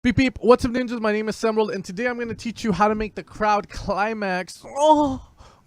Beep beep, what's up ninjas, my name is Emerald, and today I'm going to teach you how to make the crowd climax.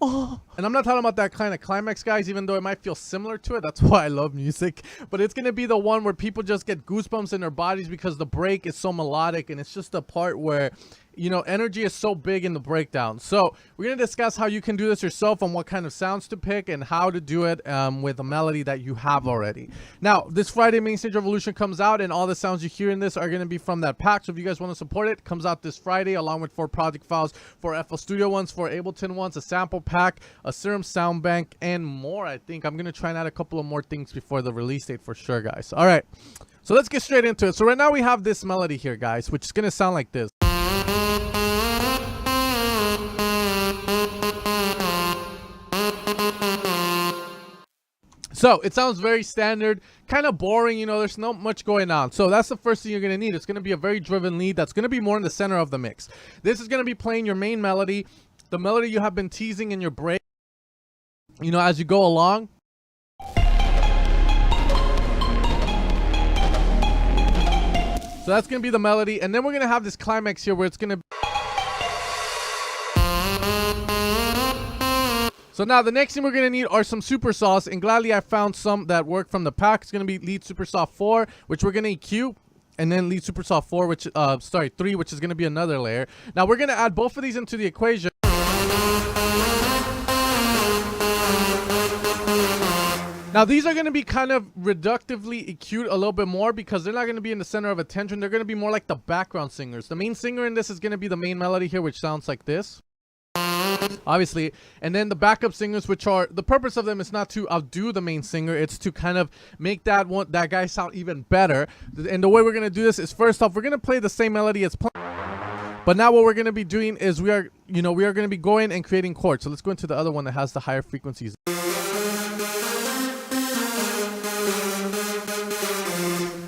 And I'm not talking about that kind of climax, guys, even though it might feel similar to it. That's why I love music. But it's going to be the one where people just get goosebumps in their bodies because the break is so melodic, and it's just the part where, you know, energy is so big in the breakdown. So we're going to discuss how you can do this yourself and what kind of sounds to pick and how to do it with a melody that you have already. Now, this Friday Main Stage Revolution comes out, and all the sounds you hear in this are going to be from that pack. So if you guys want to support it, it comes out this Friday along with 4 project files, 4 FL Studio ones, 4 Ableton ones, a sample pack, a Serum sound bank, and more. I think I'm going to try and add a couple of more things before the release date for sure, guys. All right, so let's get straight into it. So right now we have this melody here, guys, which is going to sound like this. So it sounds very standard, kind of boring, you know, there's not much going on. So that's the first thing you're going to need. It's going to be a very driven lead that's going to be more in the center of the mix. This is going to be playing your main melody, the melody you have been teasing in your break, you know, as you go along. So that's going to be the melody. And then we're going to have this climax here where it's going to... So now the next thing we're going to need are some super saws, and gladly I found some that work from the pack. It's going to be lead super saw 4, which we're going to EQ, and then lead super saw 4, which 3, which is going to be another layer. Now we're going to add both of these into the equation. Now these are going to be kind of reductively EQ'd a little bit more because they're not going to be in the center of attention. They're going to be more like the background singers. The main singer in this is going to be the main melody here, which sounds like this, obviously, and then the backup singers, which are, the purpose of them is not to outdo the main singer, it's to kind of make that guy sound even better. And the way we're going to do this is, first off, we're going to play the same melody as playing, but now what we're going to be doing is we are going to be going and creating chords. So let's go into the other one that has the higher frequencies.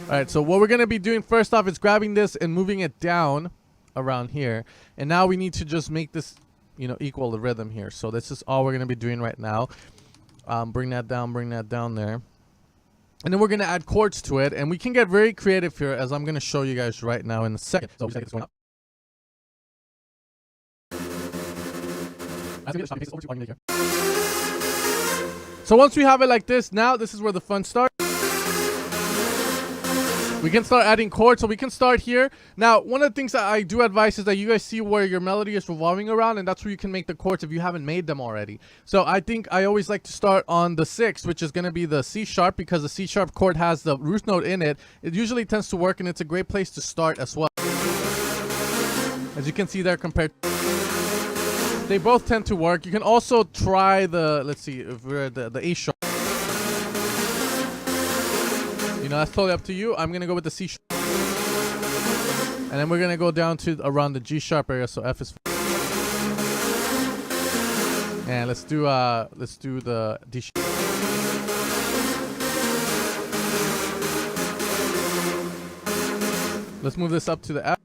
All right, so what we're going to be doing first off is grabbing this and moving it down around here, and now we need to just make this, you know, equal the rhythm here. So this is all we're going to be doing right now. Bring that down there, and then we're going to add chords to it, and we can get very creative here, as I'm going to show you guys right now in a second. So this going up. So once we have it like this, now this is where the fun starts. We can start adding chords, so we can start here. Now, one of the things that I do advise is that you guys see where your melody is revolving around, and that's where you can make the chords if you haven't made them already. So I think I always like to start on the 6th, which is going to be the C sharp, because the C sharp chord has the root note in it. It usually tends to work, and it's a great place to start as well. As you can see there, they both tend to work. You can also try the, let's see, if we're the A sharp. You know, that's totally up to you. I'm going to go with the C sharp. And then we're going to go down to around the G sharp area. So F is... And let's do the D sharp. Let's move this up to the F.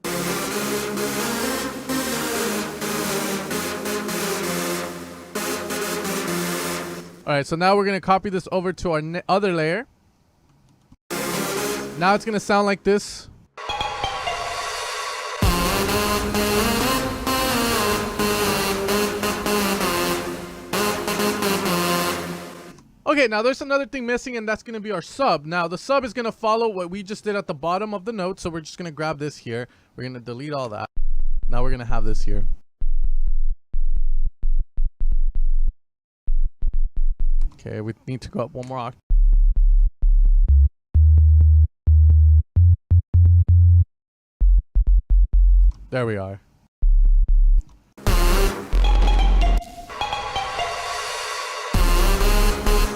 All right, so now we're going to copy this over to our other layer. Now it's going to sound like this. Okay, now there's another thing missing, and that's going to be our sub. Now the sub is going to follow what we just did at the bottom of the note, so we're just going to grab this here. We're going to delete all that. Now we're going to have this here. Okay, we need to go up one more octave. There we are.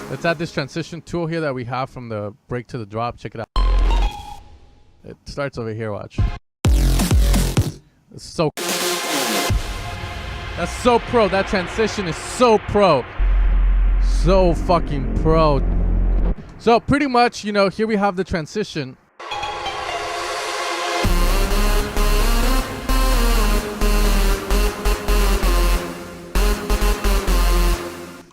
Let's add this transition tool here that we have from the break to the drop. Check it out. It starts over here, watch. It's so... That's so pro. That transition is so pro. So fucking pro. So pretty much, you know, here we have the transition.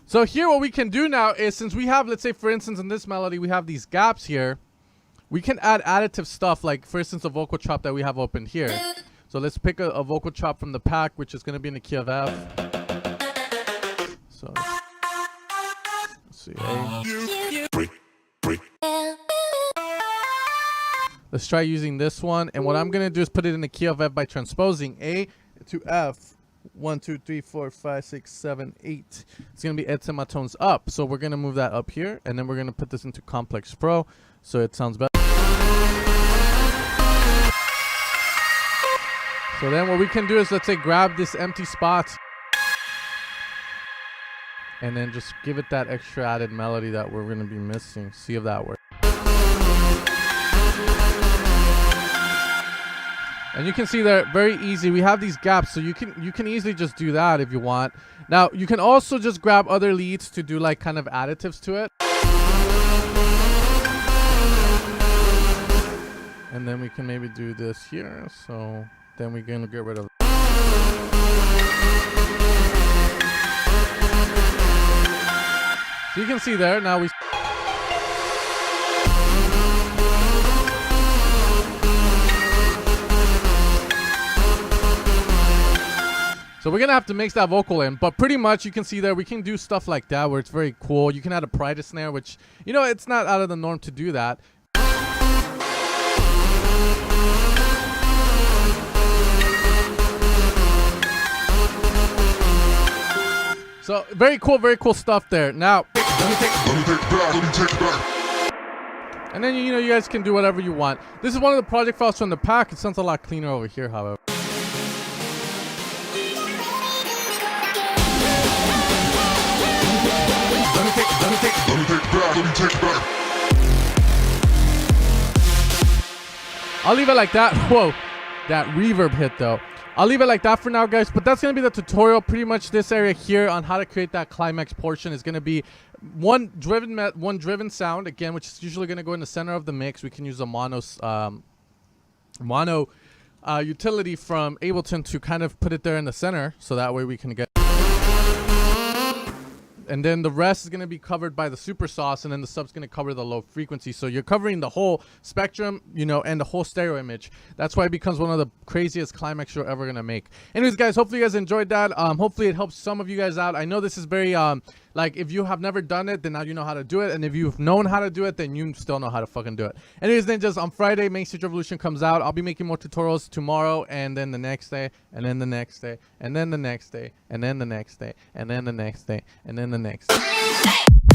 So here what we can do now is, since we have, let's say for instance in this melody, we have these gaps here. we can add additive stuff, like for instance a vocal chop that we have opened here. So let's pick a vocal chop from the pack, which is going to be in the key of F. So let's see, A. Let's try using this one, and what I'm going to do is put it in the key of F by transposing A to F. 1, 2, 3, 4, 5, 6, 7, 8. It's going to be eight semitones up. So we're going to move that up here, and then we're going to put this into Complex Pro so it sounds better. So then what we can do is, let's say, grab this empty spot and then just give it that extra added melody that we're going to be missing. See if that works. And you can see there, very easy. We have these gaps, so you can easily just do that if you want. Now, you can also just grab other leads to do like kind of additives to it. And then we can maybe do this here. So then we're gonna get rid of. So you can see there, now we. So we're gonna have to mix that vocal in, but pretty much you can see there we can do stuff like that where it's very cool. You can add a pryda snare, which, you know, it's not out of the norm to do that. So very cool stuff there. Now, and then you know, you guys can do whatever you want. This is one of the project files from the pack. It sounds a lot cleaner over here, however. I'll leave it like that. Whoa, that reverb hit though. I'll leave it like that for now, guys, but that's going to be the tutorial. Pretty much this area here on how to create that climax portion is going to be one driven sound, again, which is usually going to go in the center of the mix. We can use a mono utility from Ableton to kind of put it there in the center, so that way we can get. And then the rest is going to be covered by the super sauce, and then the sub's going to cover the low frequency. So you're covering the whole spectrum, you know, and the whole stereo image. That's why it becomes one of the craziest climax you're ever going to make. Anyways, guys, hopefully you guys enjoyed that. Hopefully it helps some of you guys out. I know this is very, like, if you have never done it, then now you know how to do it. And if you've known how to do it, then you still know how to fucking do it. Anyways, then just on Friday, Main Stage Revolution comes out. I'll be making more tutorials tomorrow, and then the next day, and then the next day, and then the next day, and then the next day, and then the next day, and then the next day.